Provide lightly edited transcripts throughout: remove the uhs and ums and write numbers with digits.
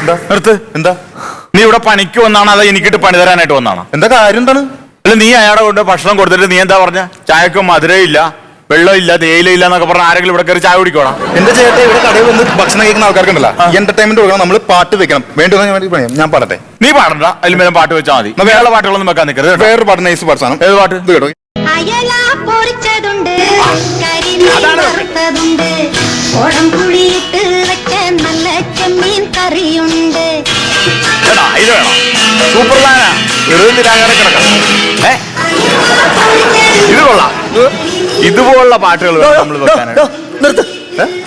നിർത്ത്. എന്താ നീ ഇവിടെ പണിക്ക് വന്നാണോ അതോ എനിക്കിട്ട് പണി തരാനായിട്ട് വന്നാണോ? എന്താ കാര്യം എന്താണ്? അല്ല നീ അയാളെ കൊണ്ട് ഭക്ഷണം കൊടുത്തിട്ട് നീ എന്താ പറഞ്ഞ? ചായക്ക് മധുരയില്ല, വെള്ളമില്ല, തേയിലയില്ല എന്നൊക്കെ പറഞ്ഞ ആരെങ്കിലും ഇവിടെ കയറി ചായ കുടിക്കോണം? എന്റെ ചേട്ടൻ ഇവിടെ കടയിൽ വന്ന് ഭക്ഷണം കഴിക്കുന്ന ആൾക്കാർക്കുണ്ടല്ലോ, എന്റർടൈൻമെന്റ് കൊടുക്കണം, നമ്മൾ പാട്ട് വെക്കണം. വേണ്ടി ഞാൻ പാടട്ടെ? നീ പാടണ്ട, അതിൽ മേലെ പാട്ട് വെച്ചാൽ മതി. വേറെ പാട്ടുകളൊന്നും വെക്കാൻ നിൽക്കരുത്. വേറൊരു പാട്ട്, നൈസ് പാട്ട് സാധനം. ഏത് പാട്ട്? ഇത് കേട്ടോ. ഇത് വേണം. സൂപ്പർ താനാ. നിരാകാരം കിടക്കണം. ഇത് കൊള്ളാം. ഇതുപോലുള്ള പാട്ടുകൾ നമ്മൾ വെക്കാനാണ്.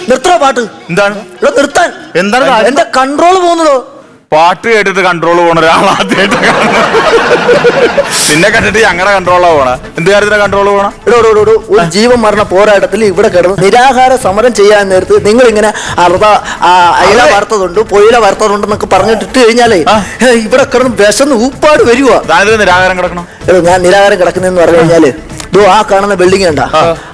നിർത്തോ പാട്ട്. എന്താണ് നിർത്താൻ? എന്താണ് എന്റെ കൺട്രോൾ പോകുന്നതോ? പാട്ട് കേട്ടിട്ട് കൺട്രോൾ പോണ ഒരാളാദ്യമായിട്ട് നിന്നെ കണ്ടിട്ട് ഞങ്ങളുടെ കൺട്രോളാ പോണ. എന്ത് കാര്യത്തിനാ കൺട്രോൾ പോണ? ഒരു ജീവൻ മരണ പോരാട്ടത്തിൽ ഇവിടെ കിടന്ന് നിരാഹാര സമരം ചെയ്യാൻ നേരത്ത് നിങ്ങൾ ഇങ്ങനെ അയില വറുത്തതുണ്ട്, പൊയില വറുത്തതുണ്ടെന്നൊക്കെ പറഞ്ഞിട്ട് കഴിഞ്ഞാലേ ഇവിടെ കിടന്ന് വിശന്ന് ഊപ്പാട് വരുവാ. താനിത് നിരാഹാരം കിടക്കണം? ഞാൻ നിരാഹാരം കിടക്കുന്നെന്ന് പറഞ്ഞു കഴിഞ്ഞാല് ആ കാണുന്ന ബിൽഡിംഗ് ഉണ്ടാ,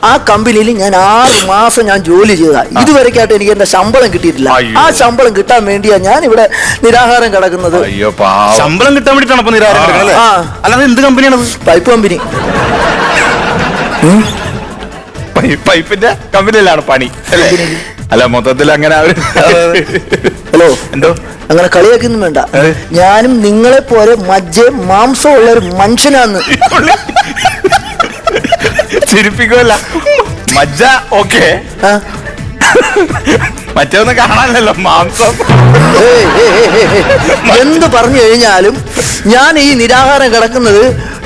ആ കമ്പനിയിൽ ഞാൻ 6 മാസം ഞാൻ ജോലി ചെയ്താ. ഇതുവരെക്കായിട്ട് എനിക്ക് എന്റെ ശമ്പളം കിട്ടിയിട്ടില്ല. ആ ശമ്പളം കിട്ടാൻ വേണ്ടിയാ ഞാൻ ഇവിടെ നിരാഹാരം കിടക്കുന്നത്. അയ്യോ, ശമ്പളം കിട്ടാൻ വേണ്ടിട്ടാണ് അപ്പൊ നിരാഹാരം കിടക്കുന്നത്? അല്ലാതെ എന്ത് കമ്പനിയാണത്? Pipe company. പൈപ്പിന്റെ കമ്പനിയിലാണ് പണി അല്ലേ? അല്ല മൊത്തത്തിൽ അങ്ങനെ ഹലോ, എന്തോ അങ്ങനെ കളിയാക്കൊന്നും വേണ്ട. ഞാനും നിങ്ങളെ പോലെ മജ്ജയും മാംസവും ഉള്ള ഒരു മനുഷ്യനാന്ന്. ചിരിപ്പിക്കുമല്ല. മജ്ജ ഓക്കെ, മറ്റൊന്നും കാണാനല്ലോ മാംസം. എന്ത് പറഞ്ഞു കഴിഞ്ഞാലും ഞാൻ ഈ നിരാഹാരം കിടക്കുന്നത്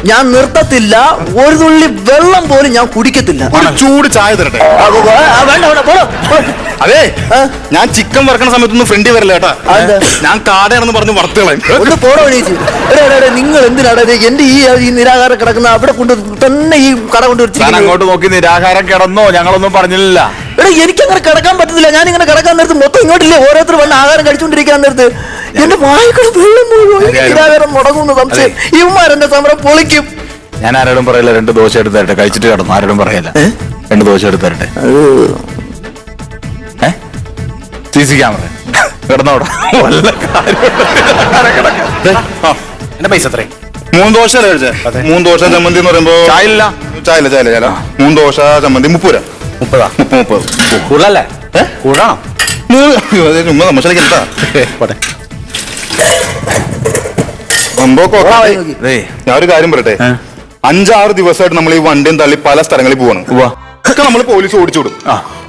ഞാൻ നിർത്തത്തില്ല. ഒരു തുള്ളി വെള്ളം പോലും ഞാൻ കുടിക്കത്തില്ല. ചൂട് ചായ തരട്ടെ? അതെ, ഞാൻ ചിക്കൻ വറക്കണ സമയത്തൊന്നും ഫ്രണ്ടി വരില്ല കേട്ടാ. ഞാൻ കാടയാണെന്ന് പറഞ്ഞ് വറുത്തുകളെ ഒന്ന് പോടോ എണീച്ച്. നിങ്ങൾ എന്തിനാണ് എന്റെ ഈ നിരാഹാരം കിടക്കുന്ന അവിടെ കൊണ്ട് തന്നെ ഈ കട കൊണ്ട് വെച്ചിട്ട് അങ്ങോട്ട് നോക്കി നിരാഹാരം കിടന്നോ? ഞങ്ങളൊന്നും പറഞ്ഞില്ല. എനിക്കങ്ങനെ കിടക്കാൻ പറ്റത്തില്ല. ഞാനിങ്ങനെ കിടക്കാൻ നേരത്ത് മൊത്തം ഇങ്ങോട്ടില്ലേ ഓരോരുത്തർ വന്ന് ആഹാരം കഴിച്ചുകൊണ്ടിരിക്കാൻ നേരത്ത് എന്റെ വായിക്കൂടെ വെള്ളം മുഴുവൻ നിരാഹാരം മുടങ്ങുന്ന സംശയം. ഇവന്മാരെന്റെ സമരം പൊളിക്കും. ഞാൻ ആരോടും പറയില്ല. 2 ദോശ എടുത്ത് തരട്ടെ, കഴിച്ചിട്ട് കിടന്നു. ആരോടും പറയില്ല. 2 ദോശ എടുത്ത് തരട്ടെ. CC ക്യാമറ കിടന്നോടാ. വല്ല എന്റെ പൈസ എത്രയും? 3 ദോശ അല്ലേ കഴിച്ചേ? 3 ദോശ ചമ്മന്തി എന്ന് പറയുമ്പോ ചായല്ല. 3 ദോശ ചമ്മന്തി 30 രൂപ. 30 കൂടുതലല്ലേ? കൂടാണോ? തമാശ ഞാൻ ഒരു കാര്യം പറയട്ടെ. 5-6 ദിവസമായിട്ട് നമ്മൾ ഈ വണ്ടിയും തള്ളി പല സ്ഥലങ്ങളിൽ പോവാണ്. ഒക്കെ നമ്മൾ പോലീസ് ഓടിച്ചു വിടും.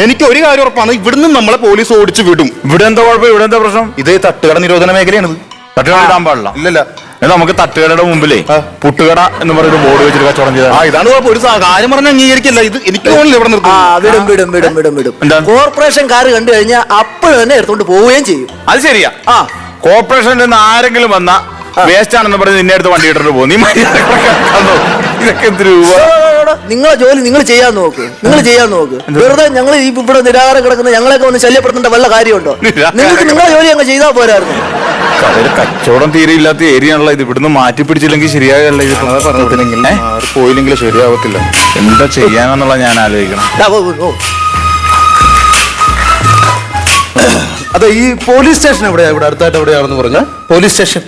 എനിക്ക് ഒരു കാര്യം ഉറപ്പാണ്, ഇവിടുന്ന് നമ്മളെ പോലീസ് ഓടിച്ചു വിടും. ഇവിടെ എന്താ കുഴപ്പം? ഇവിടെ എന്താ പ്രശ്നം? ഇത് തട്ടുകട നിരോധന മേഖലയാണിത്. തട്ടുകട ഇടാൻ പാടില്ല. ഇല്ലല്ല, നമുക്ക് തട്ടുകടയുടെ മുമ്പിലേ പുട്ടുകട എന്ന് പറയുന്ന ബോർഡ് വെച്ചിട്ട് കച്ചവടം ചെയ്താൽ ഇതാണ് കുഴപ്പം. ഒരു കാര്യം പറഞ്ഞാൽ അംഗീകരിക്കില്ല. ഇത് എനിക്ക് തോന്നില്ല ഇവിടെ നിർത്തും. കോർപ്പറേഷൻകാർ കണ്ടു കഴിഞ്ഞാൽ അപ്പോഴും തന്നെ എടുത്തോണ്ട് പോവുകയും ചെയ്യും. അത് ശരിയാ. കോർപ്പറേഷനിൽ നിന്ന് ആരെങ്കിലും വന്ന വേസ്റ്റ് ആണെന്ന് പറഞ്ഞ് നിന്നെ അടുത്ത് വണ്ടി ഇട്ടിട്ട് പോകും. നീ ഇതൊക്കെ എന്ത് രൂപ? നിങ്ങളെ ജോലി നിങ്ങൾ ചെയ്യാൻ നോക്ക്. വെറുതെ ഞങ്ങൾ ഇവിടെ നിരാഹാരം കിടക്കുന്ന ഞങ്ങളെയൊക്കെ ഒന്ന് ശല്യപ്പെടുത്തേണ്ട വല്ല കാര്യമുണ്ടോ? നിങ്ങൾക്ക് നിങ്ങളെ ജോലി അങ്ങ് ചെയ്താൽ പോരായിരുന്നു. കച്ചവടം തീരെ ഇല്ലാത്ത ഏരിയ ആണല്ലോ ഇത്. ഇവിടുന്ന് മാറ്റി പിടിച്ചില്ലെങ്കിൽ ശരിയാകല്ല. ഇത് പോയില്ലെങ്കിൽ ശരിയാവത്തില്ല. എന്താ ചെയ്യാനെന്നുള്ള ഞാൻ ആലോചിക്കണം. അതെ, ഈ പോലീസ് സ്റ്റേഷൻ എവിടെയാ? ഇവിടെ അടുത്തായിട്ട് എവിടെയാണെന്ന് പറഞ്ഞ പോലീസ് സ്റ്റേഷൻ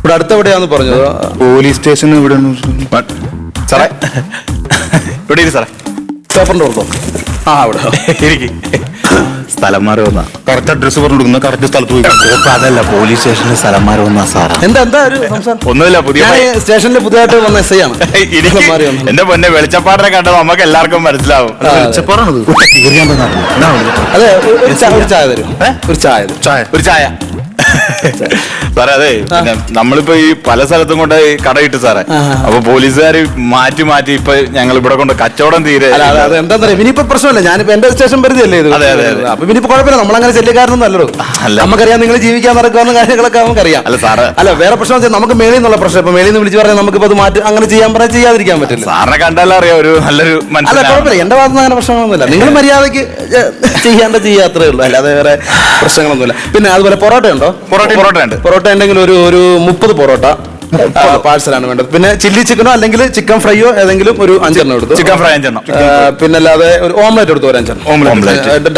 ഇവിടെ അടുത്ത് എവിടെയാന്ന് പറഞ്ഞത്? പോലീസ് സ്റ്റേഷൻ ഇവിടെ സാറേ, ഇവിടെ ഇരി സാറേ. പേപ്പറിന്റെ ഓർത്തോ? അവിടെ സ്ഥലം മാറി വന്ന കറക്റ്റ് അഡ്രസ് പറഞ്ഞു കൊടുക്കുന്ന കറക്റ്റ് സ്ഥലത്ത് പോയി. അതല്ല, പോലീസ് സ്റ്റേഷനിൽ സ്ഥലം മാറി വന്ന സാറാ. എന്താ ഒരു സംസാരം? ഒന്നുമില്ല, പുതിയ സ്റ്റേഷനിൽ പുതിയതായിട്ട് വന്ന SI ആണ്. എന്റെ പൊന്നെ, വെളിച്ചപ്പാടിനെ കണ്ടത് നമുക്ക് എല്ലാവർക്കും മനസ്സിലാവും. വെളിച്ചപ്പാടാണത്. അതെ, ഒരു ചായ തരും. ഒരു ചായ സാറേ. അതെ, പിന്നെ നമ്മളിപ്പോ ഈ പല സ്ഥലത്തും കൊണ്ട് കടയിട്ട് സാറേ. അപ്പൊ പോലീസുകാര് മാറ്റി ഇപ്പൊ ഞങ്ങൾ ഇവിടെ കൊണ്ട് കച്ചവടം തീരെ. എന്താ പറയാ, ഇനിയിപ്പോ പ്രശ്നമല്ല. ഞാനിപ്പോ എന്റെ സ്റ്റേഷൻ പരിധിയല്ലേ ഇത്. അപ്പൊ ഇനിയിപ്പോ കുഴപ്പമില്ല. നമ്മളങ്ങനെ ശല്യക്കാരനൊന്നും അല്ലല്ലോ. നമുക്കറിയാം നിങ്ങൾ ജീവിക്കാൻ നടക്കുന്ന കാര്യങ്ങളൊക്കെ നമുക്കറിയാം. അല്ല സാറ്, അല്ല വേറെ പ്രശ്നം വെച്ചാൽ നമുക്ക് മേളിൽ നിന്നുള്ള പ്രശ്നം. ഇപ്പൊ മേളിൽ നിന്ന് വിളിച്ച് പറഞ്ഞാൽ നമുക്കിപ്പോ അത് മാറ്റി അങ്ങനെ ചെയ്യാൻ പറഞ്ഞാൽ ചെയ്യാതിരിക്കാൻ പറ്റില്ല. സാറിനെ കണ്ടാലും അറിയാം ഒരു നല്ലൊരു അല്ല കുഴപ്പമില്ല. എന്റെ ഭാഗത്തുനിന്ന് അങ്ങനെ പ്രശ്നങ്ങളൊന്നുമില്ല. നിങ്ങൾ മര്യാദക്ക് ചെയ്യാത്രേ ഉള്ളൂ, അല്ലാതെ വേറെ പ്രശ്നങ്ങളൊന്നുമില്ല. പിന്നെ അതുപോലെ പൊറോട്ട ഉണ്ടോ? പൊറോട്ട ഉണ്ട്. പൊറോട്ട ഉണ്ടെങ്കിൽ ഒരു 30 പൊറോട്ട, പാഴ്സലാണ് വേണ്ടത്. പിന്നെ ചില്ലി ചിക്കനോ അല്ലെങ്കിൽ ചിക്കൻ ഫ്രൈയോ ഏതെങ്കിലും ഒരു 5 എടുത്തു. Chicken fry 5. പിന്നെ അല്ലാതെ ഒരു ഓംലെറ്റ് എടുത്തു, ഒരു 5.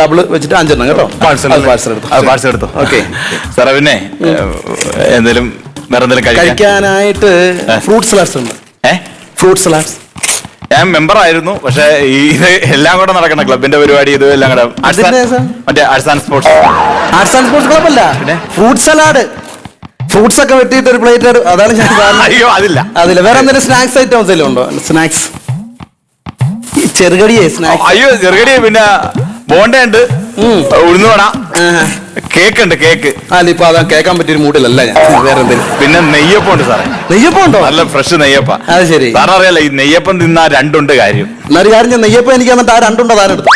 ഡബിൾ വെച്ചിട്ട് 5 കേട്ടോ. പാഴ്സൽ എടുത്തു. ഓക്കെ സാറേ, പിന്നെ എന്തെങ്കിലും വേറെ എന്തെങ്കിലും കഴിക്കാനായിട്ട് ഫ്രൂട്ട് സലാഡ്സ് ഉണ്ട്. ഫ്രൂട്ട് സലാഡ്സ് ഞാൻ മെമ്പർ ആയിരുന്നു, പക്ഷെ ഇത് എല്ലാം കൂടെ നടക്കണം, ക്ലബിന്റെ പരിപാടി ഇത് എല്ലാം കൂടെ. മറ്റേ ആർട്സ് ആൻഡ് സ്പോർട്സ് ക്ലബ് അല്ല, ഫ്രൂട്ട് സലാഡ്. ഫ്രൂട്ട്സ് ഒക്കെ വെട്ടിയിട്ട് ഒരു പ്ലേറ്റ്. അതാണ് ഞാൻ. അയ്യോ അതില്ല. വേറെ എന്തെങ്കിലും സ്നാക്സ് ഐറ്റംസ് എല്ലാം ഉണ്ടോ? സ്നാക്സ് ചെറുകടിയേ സ്നാക്സ്. അയ്യോ ചെറുകടി, പിന്നെ ബോണ്ട ഉണ്ട്, ഉഴുന്നുവട, കേക്ക് ഉണ്ട്. കേക്ക് അല്ല, ഇപ്പൊ അതാ കേൾക്കാൻ പറ്റിയൊരു മൂഡിലല്ല ഞാൻ. വേറെ എന്തെങ്കിലും. പിന്നെ നെയ്യപ്പം ഉണ്ട് സാറേ. നെയ്യപ്പം ഉണ്ടോ? നല്ല ഫ്രഷ് നെയ്യപ്പം. അത് ശരി. സാറിന് അറിയാലോ ഈ നെയ്യപ്പം തിന്നാ 2 ഉണ്ട് കാര്യം. എന്നൊരു കാര്യം ഞാൻ നെയ്യപ്പം എനിക്ക് എന്നിട്ട് ആ 2 ഉണ്ടോ താരം എടുത്തു.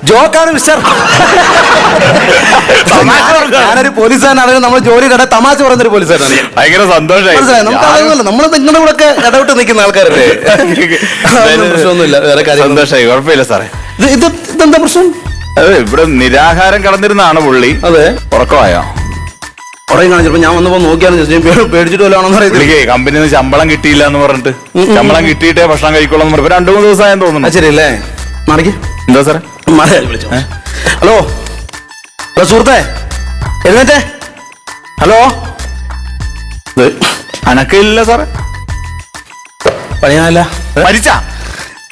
ജോക്കാണ് മിസ്റ്റർ. ഞാനൊരു പോലീസുകാരനാണെങ്കിൽ നമ്മൾ ജോലിയുടെ തമാശ പറയുന്നൊരു പോലീസുകാരാണ്. ഭയങ്കര സന്തോഷമായി. നമുക്ക് അറിയുന്നില്ല, നമ്മൾ നിങ്ങളുടെ കൂടെ ഒക്കെ ഇടവിട്ട് നിൽക്കുന്ന ആൾക്കാരല്ലേ. പ്രശ്നമൊന്നുമില്ല, വേറെ കാര്യം. സന്തോഷമായി, കുഴപ്പമില്ല സാറേ. ഇതെന്താ പ്രശ്നം? ഇവിടെ നിരാഹാരം കടന്നിരുന്നാണ് പുള്ളി. അതെ. ഉറക്കമായോ? ഉറങ്ങി കാണിച്ചപ്പോ ഞാൻ വന്നപ്പോ നോക്കിയാണ് പേടിച്ചിട്ട് വല്ലാണെന്ന് പറയുന്നത്. കമ്പനിയിൽ നിന്ന് ശമ്പളം കിട്ടിയില്ല എന്ന് പറഞ്ഞിട്ട്, ശമ്പളം കിട്ടിയിട്ടേ ഭക്ഷണം കഴിക്കുള്ളൂ എന്ന് പറഞ്ഞപ്പോ 2-3 ദിവസമായെന്ന് തോന്നുന്നു. ശരിയല്ലേ? മാറിക്ക്. എന്താ സാറേ? വിളിച്ചോ. ഹലോ ഹലോ സുഹൃത്തേ, എഴുന്നേറ്റേ. ഹലോ. അനക്കില്ല സാറേ. പണിയാനല്ല, മരിച്ചാ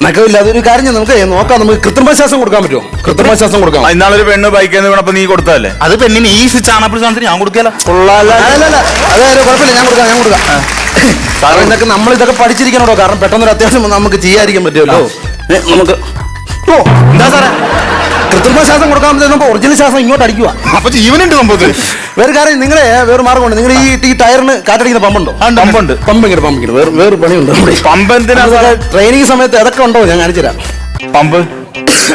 നക്കമില്ല. അതൊരു കാര്യം നമുക്ക് നോക്കാം. നമുക്ക് കൃത്രിമ ശ്വാസം കൊടുക്കാൻ പറ്റുമോ? കൃത്രിമ ശ്വാസം കൊടുക്കാം. ഇന്നാളൊരു പെണ്ണ് ബൈക്കിൽ നിന്ന് വീണപ്പോ നീ കൊടുത്തതല്ലേ? അത് പെണ്ണിന് ഈ ചാണകപ്പൊടി സാധനത്തിന് ഞാൻ കൊടുക്കല. അതെ, കുഴപ്പമില്ല, ഞാൻ കൊടുക്കാം. സാറേ, ഇതൊക്കെ നമ്മൾ ഇതൊക്കെ പഠിച്ചിരിക്കണോ? കാരണം പെട്ടെന്നൊരു അത്യാവശ്യം നമുക്ക് ചെയ്യാതിരിക്കാൻ പറ്റുമല്ലോ. നമുക്ക് എന്താ സാറേ കൃത്രിമ ശ്വാസം കൊടുക്കാൻ പറ്റുമ്പോ ഒറിജിനൽ ശ്വാസം ഇങ്ങോട്ട് അടിക്കുക. അപ്പൊ ജീവനുണ്ട് സംഭവത്തിൽ. വേറെ കാര്യം, നിങ്ങളെ വേറെ മാർഗമുണ്ട്. നിങ്ങൾ ഈ ടയറിന് കാറ്റടിക്കുന്ന പമ്പുണ്ടോ? പമ്പിങ്ങനെ വേറെ പണിയുണ്ട്. പമ്പ് എന്തിനാ? ട്രെയിനിങ് സമയത്ത് അതൊക്കെ ഉണ്ടോ? ഞാൻ കാണിച്ചു തരാം. പമ്പ്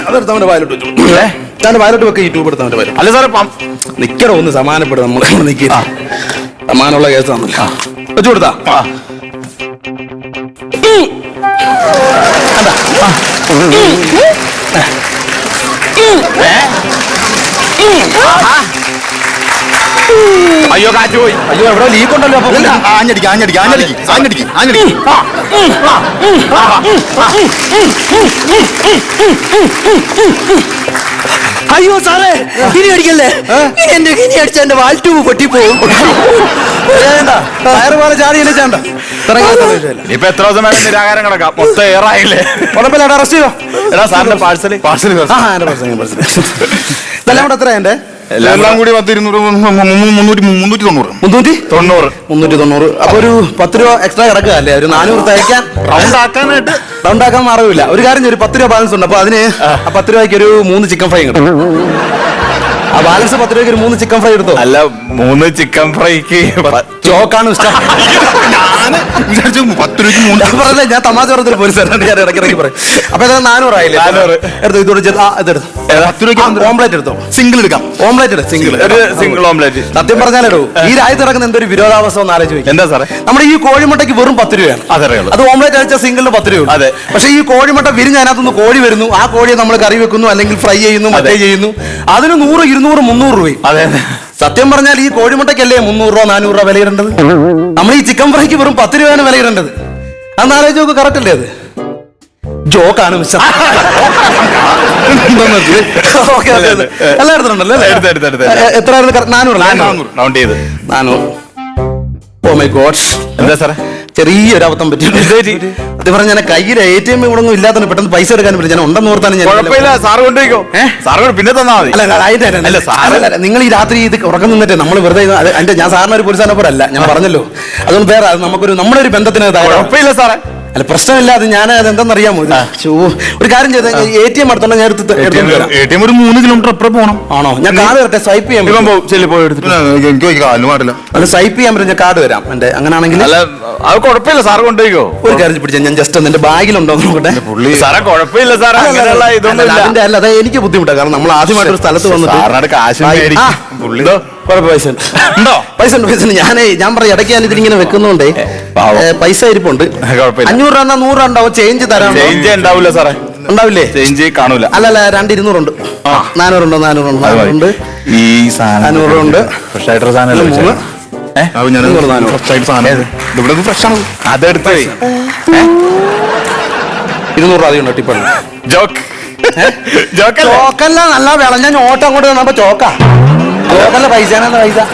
അതെടുത്തവന്റെ വായിലോട്ട് വെച്ചു. ഞാൻ വായിലോട്ട് വെക്ക. ഈ ട്യൂബ് എടുത്തവന്റെ വായിലോട്ട്. അല്ല സാറേ, നിക്കടോ, ഒന്ന് സമാനപ്പെടും. നമ്മൾ നിൽക്കുക സമാനമുള്ള കേസാണല്ലോ. വെച്ചു കൊടുത്താ അയ്യോ കാറ്റ് പോയി. അയ്യോ, എവിടെ ലീക്ക് ഉണ്ടല്ലോ. അയ്യോ സാറേ, ഇനി അടിക്കല്ലേ. ഇനി അടിച്ച എന്റെ വാൽ ട്യൂബ് പൊട്ടിപ്പോവും. ടയർ പോലെ ചാടിയല്ലേ ചേണ്ട. ഇപ്പൊ എത്ര ദിവസം വേണം നിരാഹാരം കിടക്കാം? മൊത്തം ഏറായില്ലേ? കുഴപ്പമില്ല, അറസ്റ്റ് ചെയ്തോ. എടാ സാറിന്റെ പാഴ്സൽ ഇതെല്ലാം കൂടെ എത്ര എന്റെ എല്ലാം കൂടി 390. അപ്പൊ ഒരു 10 രൂപ എക്സ്ട്രാ കിടക്കുക അല്ലേ? ഒരു 400 തയ്ക്കാൻ റൗണ്ട് ആക്കാൻ മാറില്ല. ഒരു കാര്യം, ഒരു 10 രൂപ ബാലൻസ് ഉണ്ട്. അപ്പൊ അതിന് 10 രൂപയ്ക്ക് ഒരു 3 ചിക്കൻ ഫ്രൈ കിട്ടും. ആ ബാലൻസ് 10 രൂപയ്ക്ക് ഒരു 3 ചിക്കൻ ഫ്രൈ എടുത്തോ. അല്ല, 3 ചിക്കൻ ഫ്രൈക്ക് ചോക്കാണ് ഇഷ്ടം. 10 രൂപയ്ക്ക് 3 പറഞ്ഞില്ല, ഞാൻ തമാശ പറഞ്ഞൊരു പോലീസുകാരൻ. ഞാൻ ഇടയ്ക്കിടയ്ക്ക് പറയും. അപ്പൊ 400 ആയില്ലേ? 400 എടുത്തു. ഇതോട് 10 രൂപയ്ക്ക് ഓംപ്ലേറ്റ് എടുത്തോ. സിംഗിൾ എടുക്കാം. ഓംപ്ലേറ്റ് എടുത്ത് സിംഗിൾ ഓംപ്ലേറ്റ്. സത്യം പറഞ്ഞാലോ, ഈ രാജ്യത്ത് നടക്കുന്ന എന്തൊരു വിരോധാവസ്ഥ ഒന്ന് ആലോചിക്കും. എന്താ സാറേ? നമ്മുടെ ഈ കോഴിമുട്ടയ്ക്ക് വെറും 10 രൂപയാണ്. അത് ഓംപ്ലേറ്റ് അടിച്ച സിംഗിളിന് 10 രൂപ. അതെ. പക്ഷെ ഈ കോഴിമുട്ട വിരിഞ്ഞ് അതിനകത്തുനിന്ന് കോഴി വരുന്നു. ആ കോഴിയെ നമ്മൾ കറി വെക്കുന്നു, അല്ലെങ്കിൽ ഫ്രൈ ചെയ്യുന്നു, മറ്റേ ചെയ്യുന്നു. അതിന് 100, 200, 300 രൂപയും. അതെ. സത്യം പറഞ്ഞാൽ ഈ കോഴിമുട്ടയ്ക്കല്ലേ 300 രൂപ 400 രൂപ വിലയിടേണ്ടത്? നമ്മൾ ഈ ചിക്കൻ ഫ്രൈക്ക് വെറും 10 രൂപയാണ് വിലയിടേണ്ടത്. അന്ന് ആലോചിച്ച് നോക്ക്. കറക്റ്റ് അല്ലേ അത്? ജോക്കാണ് മിസ്റ്റർ. എല്ലാം എടുത്തിട്ടുണ്ടല്ലോ. എത്രയായിരുന്നു? 400. 400. Oh my god. എന്താ സാറേ? ചെറിയൊരു അബദ്ധം പറ്റിയിട്ടുണ്ട്. അത് പറഞ്ഞ ഞാൻ കയ്യിൽ ATM ഒന്നും ഇല്ലാത്ത പെട്ടെന്ന് പൈസ എടുക്കാൻ പറ്റും. ഞാൻ ഉണ്ടെന്ന് ഓർത്താണ് ഞാൻ. കുഴപ്പമില്ല, സാറ് കൊണ്ടുപോയിക്കോ. സാറ് പിന്നെ തന്നാ മതി. അല്ല സാറല്ല, നിങ്ങൾ ഈ രാത്രി ഇത് ഉറക്കം നിന്നിട്ട് നമ്മൾ വെറുതെ ഞാൻ സാറിന് ഒരു പോലീസാനെ പോലെ അല്ല, ഞാൻ പറഞ്ഞല്ലോ. അതുകൊണ്ട് വേറെ നമുക്കൊരു നമ്മുടെ ഒരു ബന്ധത്തിന് കുഴപ്പമില്ല സാറേ. അല്ല പ്രശ്നമില്ല. അത് ഞാൻ അതെന്തെന്നറിയാമോ? ഒരു കാര്യം ചെയ്ത് ATM അടുത്തുള്ള ഞാൻ ATM ഒരു 3 കിലോമീറ്റർ അപ്പുറം പോകണം. ആണോ? ഞാൻ കാർഡ് തരട്ടെ. സ്വൈപ്പ് ചെയ്യാൻ സ്വൈപ്പ് ചെയ്യാൻ പറ്റും. ഞാൻ കാർഡ് തരാം എന്റെ. അങ്ങനെയാണെങ്കിൽ അത് കുഴപ്പമില്ല, സാറ് കൊണ്ടുപോയിക്കോ. ഒരു കാര്യം പിടിച്ചാൽ ഞാൻ ജസ്റ്റ് ഒന്ന് എന്റെ ബാഗിലുണ്ടോ നോക്കട്ടെ. സാറേ കുഴപ്പമില്ല സാറേ, അതിന്റെ അല്ല, അതെ എനിക്ക് ബുദ്ധിമുട്ടാണ്. കാരണം നമ്മൾ ആദ്യമായിട്ട് ഒരു സ്ഥലത്ത് വന്നിട്ട് കാശ് പൈസ ഉണ്ടോ? പൈസ ഉണ്ട്. ഞാൻ പറയാം, ഇടയ്ക്ക് ഞാൻ ഇതിങ്ങനെ വെക്കുന്നുണ്ടേ. പൈസ ഇരിപ്പുണ്ട്. 500 രൂപ 100 രൂപ ഉണ്ടാവും. ചേഞ്ച് തരാം. ചേഞ്ച് ഉണ്ടാവില്ല സാറേ. ഉണ്ടാവില്ലേ? ചേഞ്ച് കാണൂല. അല്ലല്ല, 200 ഉണ്ട്. 400 ഉണ്ട്. 400 ഉണ്ട്. ഈ 400 ഉണ്ട്. ഫ്രഷ് ആയിട്ടുള്ള സാധനം അപ്പൊ ഞാൻ ഫ്രഷ് ആയിട്ട് സാധനം ഇവിടെ ഫ്രഷ് ആണ്. അതെടുത്ത് 200 രൂപ അധികം ടിപ്പാണ്. ജോക്ക് ജോക്കല്ലേ ചോക്കല്ല, നല്ല വിളഞ്ഞ നോട്ട് അങ്ങോട്ട് വന്നപ്പോ ചോക്ക ചോക്കല്ല. പൈസ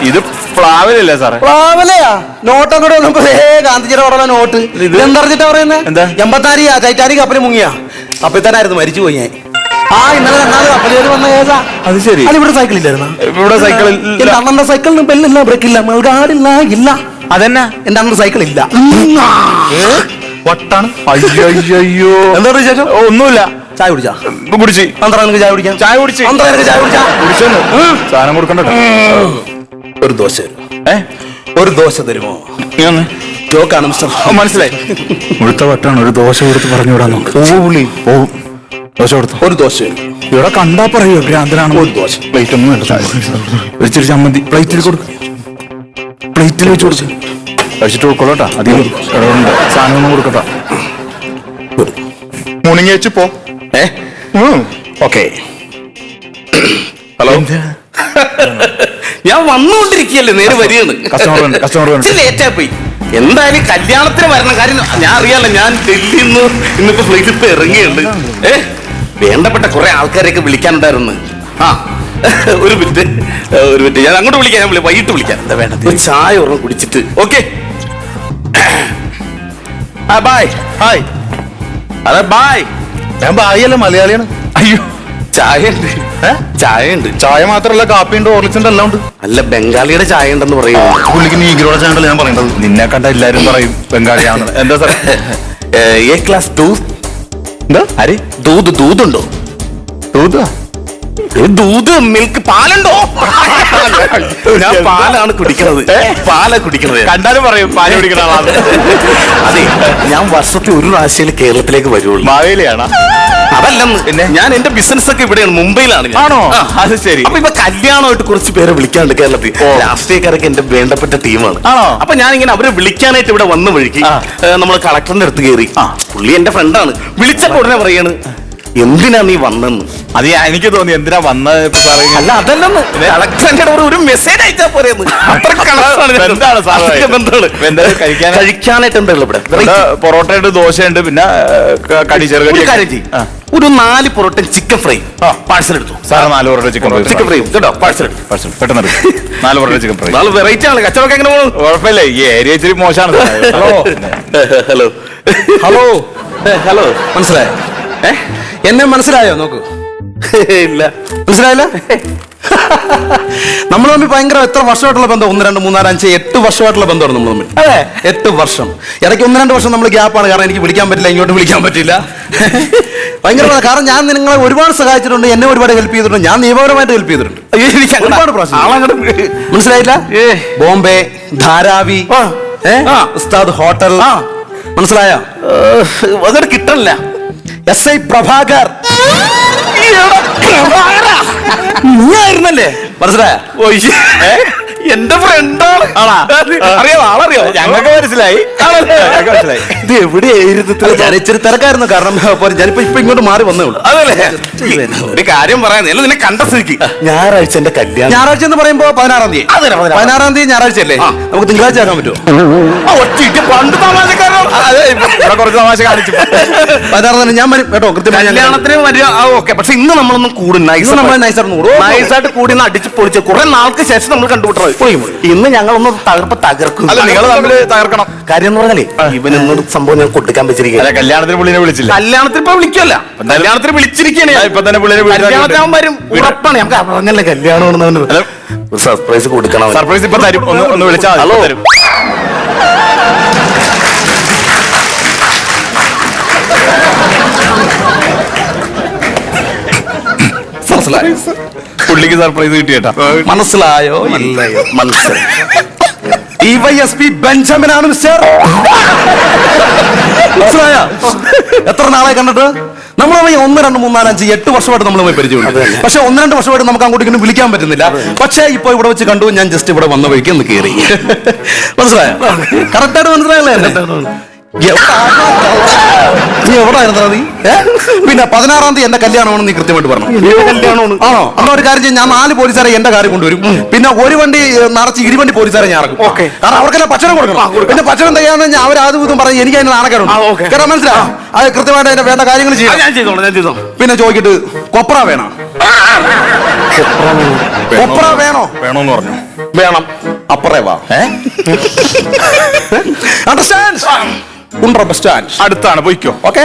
ഇത് പ്ലാവിലല്ലേ സാറേ? പ്ലാവലയാ നോട്ട് അങ്ങോട്ട് വന്നപ്പോ ഗാന്ധിജിയുടെ പറഞ്ഞ നോട്ട്. ഇത് എന്തറിഞ്ഞിട്ടാ പറയുന്നത്? എന്താ? 84 ടൈറ്റാനിക് കപ്പല് മുങ്ങിയാ. കപ്പിത്താനായിരുന്നു, മരിച്ചു പോയി ഞാൻ. ഇന്നലെ രണ്ടാമത് കപ്പൽ കയറി വന്ന കേസാ. അത് ശരി. അത് ഇവിടെ സൈക്കിൾ ഇല്ലായിരുന്നു. ഇവിടെ സൈക്കിൾ എന്റെ അണ്ണന്റെ സൈക്കിളിന് ബെല്ലില്ല, ബ്രേക്കില്ല, മൗടാടില്ല, ഇല്ല. അതെന്നാ എന്റെ അണ്ണന്റെ സൈക്കിൾ ഇല്ല. വട്ടാണ്. അയ്യോ എന്താ വിശേഷം? ഒന്നുമില്ല. ചായ കുടിച്ചാ? കുടിച്ച്. അന്തറ എനിക്ക് ചായ കുടിക്കാം. ചായ കുടിച്ച്. അന്തറ എനിക്ക് ചായ കുടിച്ചാ? സാധനം കൊടുക്കണ്ട. ഒരു ദോശ തരുമോ? ഒരു ദോശ തരുമോ? ജോക്കാണ് മിസ്റ്റർ. മനസ്സിലായി. മുഴുത്ത വട്ടാണ്. ഒരു ദോശ കൊടുത്ത് പറഞ്ഞു വിടാൻ നോക്ക്. പോവും. ദോശ കൊടുത്തു. ഒരു ദോശ ഇവിടെ കണ്ടാ പറയൂ ഭ്രാന്തനാണ്. ഒരു ദോശ. പ്ലേറ്റ് ഒന്നും വേണ്ട. ഒരിച്ചിരി ചമ്മന്തി പ്ലേറ്റിൽ കൊടുക്കും. പ്ലേറ്റിൽ വെച്ച് കൊടുക്കും. കഴിച്ചിട്ട് കൊടുക്കോളട്ടാ. അധികം ഇടവുണ്ട്. സാധനം ഒന്നും കൊടുക്കട്ടാ. മുണിങ്ങി വെച്ച് പോ. ഓക്കെ. ഹലോ, ഞാൻ വന്നുകൊണ്ടിരിക്കുകയല്ലേ, നേരെ വരികയാണ്. കസ്റ്റമർ ലേറ്റായി പോയി. എന്തായാലും കല്യാണത്തിന് വരണം. കാര്യം ഞാൻ അറിയാലോ, ഞാൻ ഡൽഹിയിൽ നിന്ന് ഇന്നിപ്പോ ഫ്ലൈറ്റ് ഇപ്പൊ ഇറങ്ങിയുണ്ട്. വേണ്ടപ്പെട്ട കുറെ ആൾക്കാരെയൊക്കെ വിളിക്കാനുണ്ടായിരുന്നു. ഒരു മിനിറ്റ് ഞാൻ അങ്ങോട്ട് വിളിക്കാം. ഞാൻ വൈകിട്ട് വിളിക്കാം. എന്താ വേണ്ടത്? ഒരു ചായ ഒരെണ്ണം കുടിച്ചിട്ട്. Okay, bye. ഹായ്. അതെ ബൈ. ഞാൻ ബായിയല്ല, മലയാളിയാണ്. അയ്യോ, ചായ ഉണ്ട്. ചായ ഉണ്ട്. ചായ മാത്രല്ല, കാപ്പി ഉണ്ട്, ഹോർലിക്സ് ഉണ്ട്, എല്ലാം ഉണ്ട്. അല്ല, ബംഗാളിയുടെ ചായ ഉണ്ടെന്ന് പറയുമോ? പുള്ളിക്ക് നീഗ്രോടെ ചായ ഉണ്ടല്ലോ ഞാൻ പറയേണ്ടത്. നിന്നെ കണ്ട എല്ലാരും പറയും ബംഗാളിയാണ്. എന്താ സാറേ? എ ക്ലാസ് ദൂത്. എന്താ? ആര്? ദൂതുണ്ടോ? ദൂത് മിൽക്ക് പാലുണ്ടോ? ഞാൻ പാലാണ് കുടിക്കണത്. കണ്ടാലും പറയും പാല് കുടിക്കണ ആളാണ്. അതെ, ഞാൻ വർഷത്തിൽ ഒരു പ്രാവശ്യം കേരളത്തിലേക്ക് വരുള്ളൂ. മാവേലിയാണ്. അതല്ലെന്ന്, ഞാൻ എന്റെ ബിസിനസ് ഒക്കെ ഇവിടെയാണ്, മുംബൈയിലാണ് ഞാൻ. ആണോ? അത് ശരി. അപ്പൊ ഇപ്പൊ കല്യാണമായിട്ട് കുറച്ച് പേരെ വിളിക്കാനുണ്ട് കേരളത്തിൽ. രാഷ്ട്രീയക്കാരൊക്കെ എന്റെ വേണ്ടപ്പെട്ട ടീമാണ്. ആണോ? അപ്പൊ ഞാൻ ഇങ്ങനെ അവരെ വിളിക്കാനായിട്ട് ഇവിടെ വന്ന വഴിക്ക് നമ്മൾ കളക്ടറിന്റെ അടുത്ത് കയറി. പുള്ളി എന്റെ ഫ്രണ്ടാണ്. വിളിച്ചപ്പോ ഉടനെ പറയാണ്, എന്തിനാ നീ വന്നെന്ന്. അത് എനിക്ക് തോന്നി എന്തിനാ വന്നത്. അല്ല, അതല്ലെന്ന്, കളക്ടറിന്റെ ഒരു മെസ്സേജ് അയച്ചാ പോരെയെന്ന്. കഴിക്കാനായിട്ട് ഉണ്ടല്ലോ ഇവിടെ. പൊറോട്ടയുണ്ട്, ദോശയുണ്ട്, പിന്നെ കടി ഒരു ചെറുകടി. കാര്യം ചെയ്യും, ഒരു 4 പൊറോട്ട ചിക്കൻ ഫ്രൈ പാഴ്സൽ എടുത്തു. സാറ് 4 പൊറോട്ട ചിക്കൻ ഫ്രൈ കേട്ടോ, പാഴ്സൽ എടുത്തു. പെട്ടെന്ന് 4 പൊറോട്ട ചിക്കൻ ഫ്രൈ. നാല് വെറൈറ്റി ആണ്. കച്ചവടം എങ്ങനെ പോകുന്നു? കുഴപ്പമില്ല. ഈ ഏരിയ ഇച്ചിരി മോശമാണ്. ഹലോ ഹലോ ഹലോ ഹലോ, മനസ്സിലായോ? എന്നെ മനസ്സിലായോ? നോക്കൂ. ഇല്ല, മനസ്സിലായില്ല. നമ്മൾ തമ്മിൽ ഭയങ്കര എത്ര വർഷമായിട്ടുള്ള ബന്ധം? 1, 2, 3, 4, 5, 8 വർഷമായിട്ടുള്ള ബന്ധമാണ് നമ്മൾ തമ്മിൽ. അതെ, 8 വർഷം. ഇടയ്ക്ക് 1, 2 വർഷം നമ്മൾ ഗ്യാപ്പാണ്. കാരണം എനിക്ക് വിളിക്കാൻ പറ്റില്ല, ഇങ്ങോട്ട് വിളിക്കാൻ പറ്റില്ല. ഭയങ്കര, കാരണം ഞാൻ നിങ്ങളെ ഒരുപാട് സഹായിച്ചിട്ടുണ്ട്, എന്നെ ഒരുപാട് ഹെൽപ്പ് ചെയ്തിട്ടുണ്ട്, ഞാൻ നിയമപരമായിട്ട് ഹെൽപ്പ് ചെയ്തിട്ടുണ്ട്. ഒരുപാട് പ്രാവശ്യം. മനസ്സിലായില്ല? ബോംബെ, ധാരാവി, ഉസ്താദ് ഹോട്ടൽ, മനസ്സിലായോ? അതൊരു കിട്ടണില്ല. SI പ്രഭാകർ നീയായിരുന്നല്ലേ? മനസ്സിലായ? എന്റെ ഫ്രണ്ടാണ്. അറിയാമോ? ആളറിയോ? ഞങ്ങൾക്ക് മനസ്സിലായി. ഇത് എവിടെയായിരുന്നു? ഞാൻ ഇച്ചിരി തിരക്കായിരുന്നു. കാരണം ഞാനിപ്പോ ഇങ്ങോട്ട് മാറി വന്നേ ഉള്ളൂ. അതല്ലേ, ഒരു കാര്യം പറയാൻ നിന്നെ കണ്ട സ്ഥിതിക്ക് ഞായറാഴ്ച എന്റെ കല്യാണം. ഞായറാഴ്ച എന്ന് പറയുമ്പോ 16-ാം തീയതി. 16-ാം തീയതി ഞായറാഴ്ച അല്ലേ? നമുക്ക് തിങ്കളാഴ്ച ആക്കാൻ പറ്റുമോ? പണ്ട് തമാശക്കാരോ? കുറച്ച് തമാശ കാണിച്ചു. 16 ഞാൻ കേട്ടോ, കൃത്യമായി കല്യാണത്തിന് വരിക. ഓക്കെ, പക്ഷെ ഇന്ന് നമ്മളൊന്നും കൂടും. നൈസായിട്ട് കൂടി അടിച്ച് പൊളിച്ച് കുറെ നാൾക്ക് ശേഷം നമ്മൾ കണ്ടുപിട്ടത്. ഇന്ന് ഞങ്ങളൊന്ന് തകർക്കും. നിങ്ങൾ തമ്മിൽ തകർക്കണം. കാര്യം എന്ന് പറഞ്ഞാലേ, ഇവൻ എന്നോട് സംഭവം ഞാൻ കൊടുക്കാൻ വെച്ചിരിക്കുക. കല്യാണത്തിന് പുള്ളിനെ വിളിച്ചില്ല. കല്യാണത്തിന് ഇപ്പൊ വിളിക്കല്ല, കല്യാണത്തിന് വിളിച്ചിരിക്കണേ. ഇപ്പൊ തന്നെ പുള്ളിനെ കല്യാണത്തിന് വരും, ഉറപ്പാണ്. നമുക്ക് പറഞ്ഞല്ലേ കല്യാണം ഒരു സർപ്രൈസ് കൊടുക്കണം. സർപ്രൈസ് ഇപ്പൊ തരും. ഒന്ന് വിളിച്ചാൽ ഹലോ തരും. പുള്ളിക്ക് സർപ്രൈസ് കിട്ടിയേട്ടാ. മനസ്സിലായോ? ഇല്ലയോ? മനസ്സിലായി. DYSP ബെഞ്ചമിൻ ആണ് മിസ്റ്റർ. മനസ്സിലായോ? എത്ര നാളെ കണ്ടിട്ട്? നമ്മൾ 1, 2, 3, 4, 5, 8 വർഷമായിട്ട് നമ്മൾ പരിചയമുണ്ട്. പക്ഷെ 1, 2 വർഷമായിട്ട് നമുക്ക് അങ്ങോട്ട് ഇങ്ങനെ വിളിക്കാൻ പറ്റുന്നില്ല. പക്ഷെ ഇപ്പൊ ഇവിടെ വെച്ച് കണ്ടു. ഞാൻ ജസ്റ്റ് ഇവിടെ വന്ന വഴിക്ക് ഒന്ന് കയറി. മനസ്സിലായോ? കറക്റ്റായിട്ട് മനസ്സിലായല്ലേ? നീ എവിടെയായിരുന്നോ നീ? പിന്നെ 16-ാം തീയതി എന്റെ കല്യാണമാണെന്ന് നീ കൃത്യമായിട്ട് പറഞ്ഞു. കല്യാണമാണ് ആണോ? അന്ന് ഒരു കാര്യം ചെയ്യും, ഞാൻ 4 പോലീസുകാരെ എന്റെ കാര്യം കൊണ്ടുവരും. പിന്നെ ഒരു വണ്ടി നിറച്ച് 20 വണ്ടി പോലീസുകാരെ ഞാൻ ഇറക്കും. കാരണം അവർക്കെല്ലാം ഭക്ഷണം കൊടുക്കണം. പിന്നെ ഭക്ഷണം തയ്യാന്ന് കഴിഞ്ഞാൽ അവർ ആദ്യം ഇതും പറഞ്ഞ് എനിക്ക് അതിന് നാണക്കേടുണ്ട്. കാരണം മനസ്സിലാവും, അത് കൃത്യമായിട്ട് അതിന്റെ വേണ്ട കാര്യങ്ങൾ ചെയ്യാം. പിന്നെ ചോദിച്ചിട്ട് കൊപ്ര വേണോ? കൊപ്ര വേണോ? വേണോന്ന് പറഞ്ഞു. വേണം. അപ്പറേ വാ. അണ്ടർസ്റ്റാൻഡ്? അടുത്താണ്, പോയിക്കോ. Okay,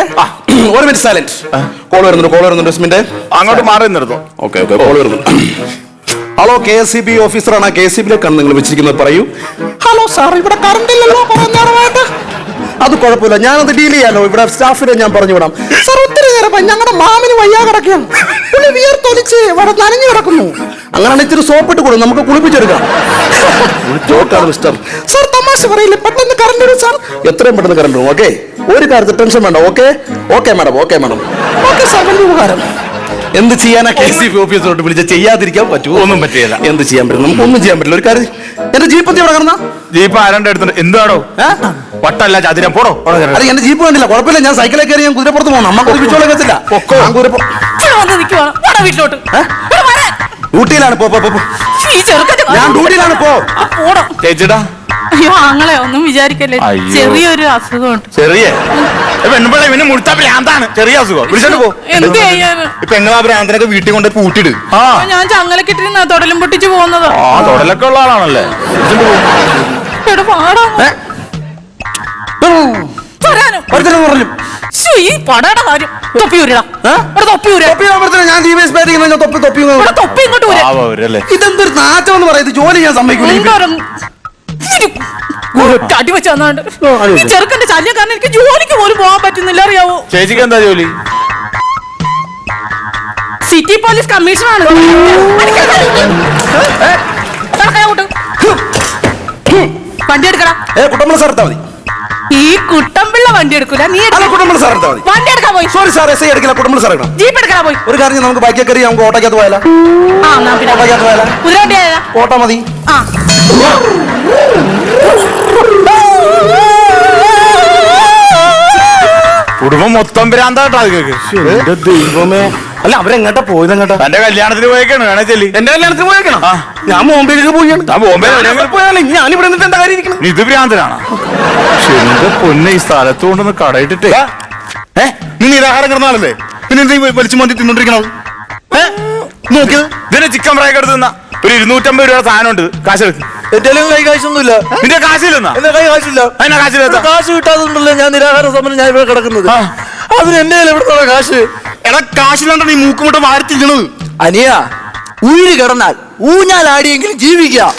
1 minute silent. കോൾ വരുന്നുണ്ട്. മിനിറ്റ് അങ്ങോട്ട് മാറി നിർത്തോ. ഓക്കെ, കോൾ വരുന്നുണ്ട്. ഹലോ, KSEB ഓഫീസറാണ്. KSEBിലേക്കാണ് നിങ്ങൾ വെച്ചിരിക്കുന്നത്, പറയൂ. ഹലോ സാർ, ഇവിടെ കറണ്ട് ഇല്ലല്ലോ കുറെ നേരമായിട്ട്. അത് കുഴപ്പമില്ല, ഞാനത് ഡീൽ ചെയ്യാലോ. ഇവിടെ സ്റ്റാഫിനെ ഞാൻ പറഞ്ഞു വിടാം. സാർ, ഒത്തിരി നേരം ഞങ്ങളുടെ മാമിന് വയ്യാ കിടക്കുകയാണ്. പുള്ളി വിയർത്തൊലിച്ച് ഇവിടെ നനഞ്ഞു കിടക്കുന്നു. അങ്ങനെ ഇച്ചിരി സോപ്പിട്ട് കൊടുക്കും, നമുക്ക് കുളിപ്പിച്ചെടുക്കാം. ജോക്കാണ് മിസ്റ്റർ. സാർ, തമാശ പറയില്ലേ, പെട്ടെന്ന് കറണ്ട് വരും സാർ. എത്രയും പെട്ടെന്ന് കറണ്ട് വരും. ഓക്കെ, ഒരു കാര്യത്തിൽ ടെൻഷൻ വേണ്ട. Okay madam. ഓക്കെ സാർ, വലിയ ഉപകാരം. എന്ത് ചെയ്യാനാ KSEB ഓഫീസറോട്ട് വിളിച്ച? ചെയ്യാതിരിക്കാൻ പറ്റുമോ? ഒന്നും പറ്റില്ല. എന്ത് ചെയ്യാൻ പറ്റും? നമുക്കൊന്നും ചെയ്യാൻ പറ്റില്ല. ഒരു കാര്യം, എന്റെ ജീപ്പ് എവിടെ കിടന്ന? ജീപ്പ് ആരണ്ട് എടുത്തിട്ട് എന്താണോ വട്ടല്ല ചതിരം പോടോ. അത് എന്റെ ജീപ്പ് കണ്ടില്ല, കുഴപ്പമില്ല. ഞാൻ സൈക്കിളിൽ കയറി ഞാൻ കുതിരപ്പുറത്ത് പോകണം. അമ്മ കുതിപ്പിച്ചോളെ വെച്ചില്ല. വീട്ടിലോട്ട് ഡ്യൂട്ടിയിലാണ്. ഞാൻ ഡ്യൂട്ടിയിലാണ്. ചേച്ചിടാ, അയ്യോ ആങ്ങളെ ഒന്നും വിചാരിക്കല്ലേ, ചെറിയൊരു അസുഖമുണ്ട്. ചെറിയ പെൺപിള്ളേ പിന്നെ മുഴുത്ത ഭ്രാന്താണ്. ചെറിയ അസുഖം വിളിച്ചോണ്ട് പോ. എന്ത് ചെയ്യാന്? പെങ്ങളാ ഭ്രാന്തനൊക്കെ വീട്ടിൽ കൊണ്ട് പൂട്ടിട്. ഞാൻ ചങ്ങലക്കിട്ടിരുന്ന തൊടലും പൊട്ടിച്ചു പോകുന്നത്. തൊടലൊക്കെ ഉള്ള ആളാണല്ലേ. ഈ പടയുടെ കാര്യം തൊപ്പി ഊരിടാ. ഞാൻ തൊപ്പി ഇങ്ങോട്ട് ഊരാ. ഇതെന്തൊരു നാറ്റമെന്ന് പറയുന്നത്. ജോലി ഞാൻ സമ്മതിക്കില്ല. അടി വെച്ച് തന്നാണ്ട് ഈ ചെറുക്കന്റെ ശല്യം കാരണം എനിക്ക് ജോലിക്ക് പോലും പോകാൻ പറ്റുന്നില്ല, അറിയാവോ? ചേച്ചിക്ക് എന്താ ജോലി? സിറ്റി പോലീസ് കമ്മീഷണറാണ്. വണ്ടി എടുക്കടാ. കുട്ടമ്പള സാർ എടുത്താൽ മതി. ഈ കുട്ടമ്പിള്ള വണ്ടി എടുക്കൂല. നീ കുട്ടമ്പള സാർ എടുത്താൽ മതി. വണ്ടി എടുക്കാൻ പോയി. സോറി സാർ, SI എടുക്കില്ല. കുട്ടമ്പള സാർ എടുക്കണം. ജീപ്പ് എടുക്കാൻ പോയി. ഒരു കാര്യം, നമുക്ക് ബൈക്കിൽ കയറി നമുക്ക് ഓട്ടോക്കകത്ത് പോയാലോ? ഓട്ടോക്കകത്ത് പോയാലോ? കുതിരവണ്ടി ആയാ ഓട്ടോ മതി. കുടുംബം മൊത്തം ഭ്രാന്താട്ടോ. അത് കേക്ക്. ദൈവമേ, അല്ല അവരെങ്ങോട്ടാ പോയത്? എങ്ങോട്ടാ? തന്റെ കല്യാണത്തിന് പോയേക്കാണ്. വേണേ ചെല്ലി. എന്റെ കല്യാണത്തിന് പോയേക്കണം. ഞാൻ ബോംബെയിലേക്ക് പോയാണ്. ബോംബെ പോയാലും ഞാൻ ഇവിടെ നിന്നിട്ട് എന്താ കാര്യം ഇരിക്കണം? ഇത് ഭ്രാന്തനാണ്. എന്റെ പൊന്നെ, ഈ സ്ഥലത്ത് കൊണ്ടൊന്ന് കടയിട്ടിട്ടേ. നീ നിരാഹാരം കിടന്നാണല്ലേ, പിന്നെ നീ വലിച്ചു മന്തി തിന്നോണ്ടിരിക്കണത്? നോക്കിയത് ഇതിന് ചിക്കൻ ഫ്രൈ ഒക്കെ എടുത്ത് ഒരു 250 രൂപ സാധനം ഉണ്ട്. കാശെടുത്ത്. എന്റെ കൈ കാശൊന്നുമില്ല. നിന്റെ കാശില്ലെന്നാ? എന്റെ കൈ കാശില്ല. അതിനാ കാശിലെത്താ? കാശ് കിട്ടാതുണ്ടല്ലോ ഞാൻ നിരാഹാര സമരം ഞാൻ ഇവിടെ കിടക്കുന്നത്. അതിന് എന്റെ എവിടുന്ന കാശ്? എടാ, കാശിലാണ്ട നീ മൂക്കുമുട്ട വാരി തിന്നണത്. അനിയ, ഊരി കിടന്നാൽ ഊഞ്ഞാലാടിയെങ്കിലും ജീവിക്കാം.